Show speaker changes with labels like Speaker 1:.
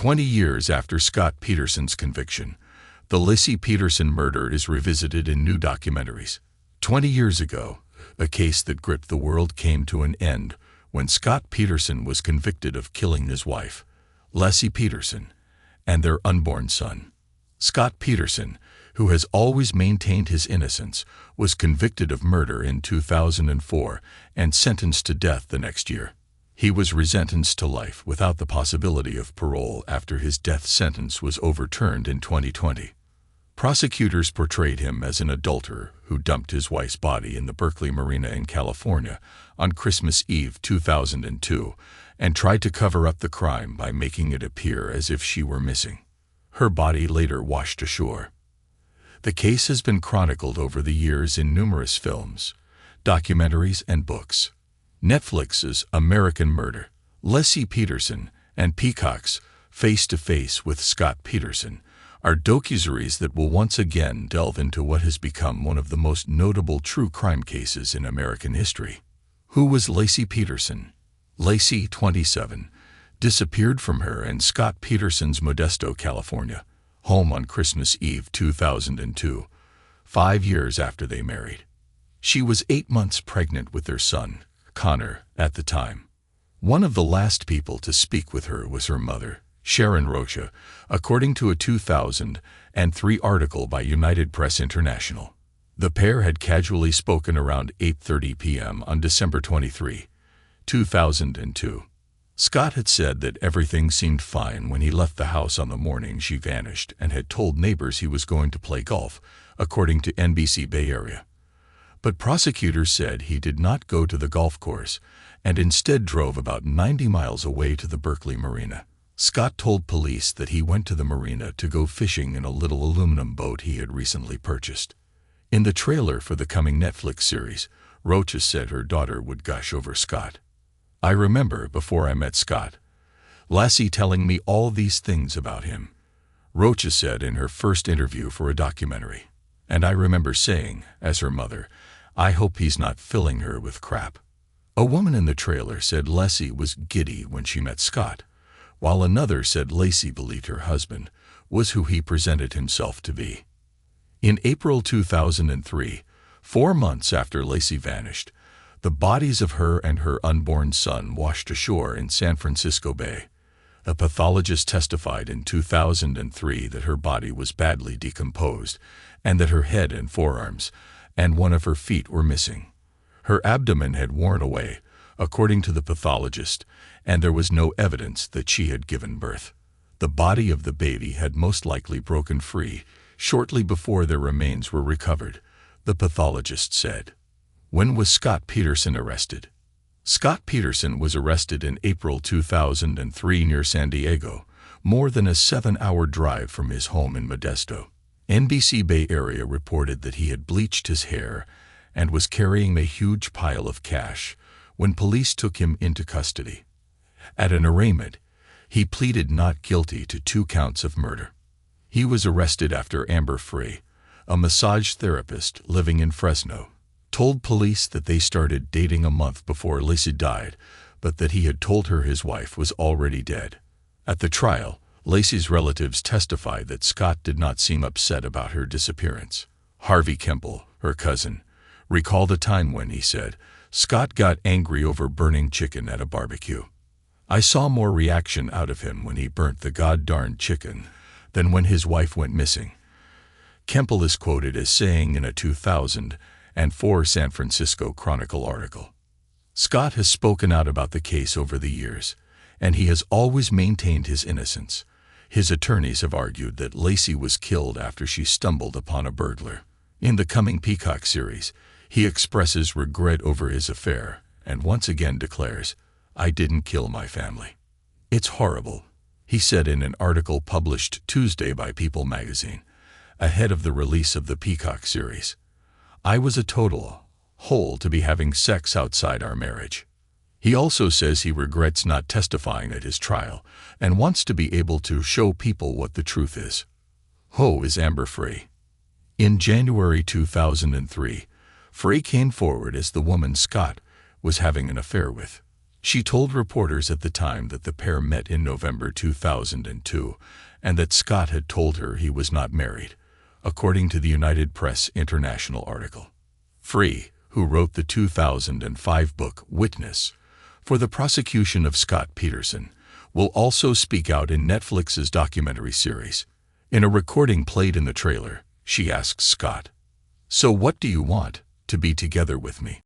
Speaker 1: 20 years after Scott Peterson's conviction, the Laci Peterson murder is revisited in new documentaries. 20 years ago, a case that gripped the world came to an end when Scott Peterson was convicted of killing his wife, Laci Peterson, and their unborn son. Scott Peterson, who has always maintained his innocence, was convicted of murder in 2004 and sentenced to death the next year. He was resentenced to life without the possibility of parole after his death sentence was overturned in 2020. Prosecutors portrayed him as an adulterer who dumped his wife's body in the Berkeley Marina in California on Christmas Eve 2002 and tried to cover up the crime by making it appear as if she were missing. Her body later washed ashore. The case has been chronicled over the years in numerous films, documentaries, and books. Netflix's American Murder, Laci Peterson, and Peacock's Face to Face with Scott Peterson are docuseries that will once again delve into what has become one of the most notable true crime cases in American history. Who was Laci Peterson? Laci, 27, disappeared from her and Scott Peterson's Modesto, California, home on Christmas Eve 2002, 5 years after they married. She was 8 months pregnant with their son, Connor, at the time. One of the last people to speak with her was her mother, Sharon Rocha, according to a 2003 article by United Press International. The pair had casually spoken around 8:30 p.m. on December 23, 2002. Scott had said that everything seemed fine when he left the house on the morning she vanished and had told neighbors he was going to play golf, according to NBC Bay Area. But prosecutors said he did not go to the golf course and instead drove about 90 miles away to the Berkeley Marina. Scott told police that he went to the marina to go fishing in a little aluminum boat he had recently purchased. In the trailer for the coming Netflix series, Rocha said her daughter would gush over Scott. "I remember before I met Scott, Laci telling me all these things about him," Rocha said in her first interview for a documentary. "And I remember saying, as her mother, I hope he's not filling her with crap." A woman in the trailer said Laci was giddy when she met Scott, while another said Laci believed her husband was who he presented himself to be. In April 2003, 4 months after Laci vanished, the bodies of her and her unborn son washed ashore in San Francisco Bay. A pathologist testified in 2003 that her body was badly decomposed and that her head and forearms and one of her feet were missing. Her abdomen had worn away, according to the pathologist, and there was no evidence that she had given birth. The body of the baby had most likely broken free shortly before their remains were recovered, the pathologist said. When was Scott Peterson arrested? Scott Peterson was arrested in April 2003 near San Diego, more than a 7-hour drive from his home in Modesto. NBC Bay Area reported that he had bleached his hair and was carrying a huge pile of cash when police took him into custody. At an arraignment, he pleaded not guilty to 2 counts of murder. He was arrested after Amber Frey, a massage therapist living in Fresno, told police that they started dating a month before Laci died, but that he had told her his wife was already dead. At the trial, Laci's relatives testified that Scott did not seem upset about her disappearance. Harvey Kemple, her cousin, recalled a time when, he said, Scott got angry over burning chicken at a barbecue. "I saw more reaction out of him when he burnt the god-darned chicken than when his wife went missing." Kemple is quoted as saying in a 2004 San Francisco Chronicle article. Scott has spoken out about the case over the years, and he has always maintained his innocence. His attorneys have argued that Laci was killed after she stumbled upon a burglar. In the coming Peacock series, he expresses regret over his affair and once again declares, "I didn't kill my family. It's horrible," he said in an article published Tuesday by People magazine, ahead of the release of the Peacock series. "I was a total hole to be having sex outside our marriage." He also says he regrets not testifying at his trial and wants to be able to show people what the truth is. Who is Amber Frey? In January 2003, Frey came forward as the woman Scott was having an affair with. She told reporters at the time that the pair met in November 2002 and that Scott had told her he was not married, according to the United Press International article. Free, who wrote the 2005 book Witness for the prosecution of Scott Peterson, will also speak out in Netflix's documentary series. In a recording played in the trailer, she asks Scott, "So what do you want? To be together with me?"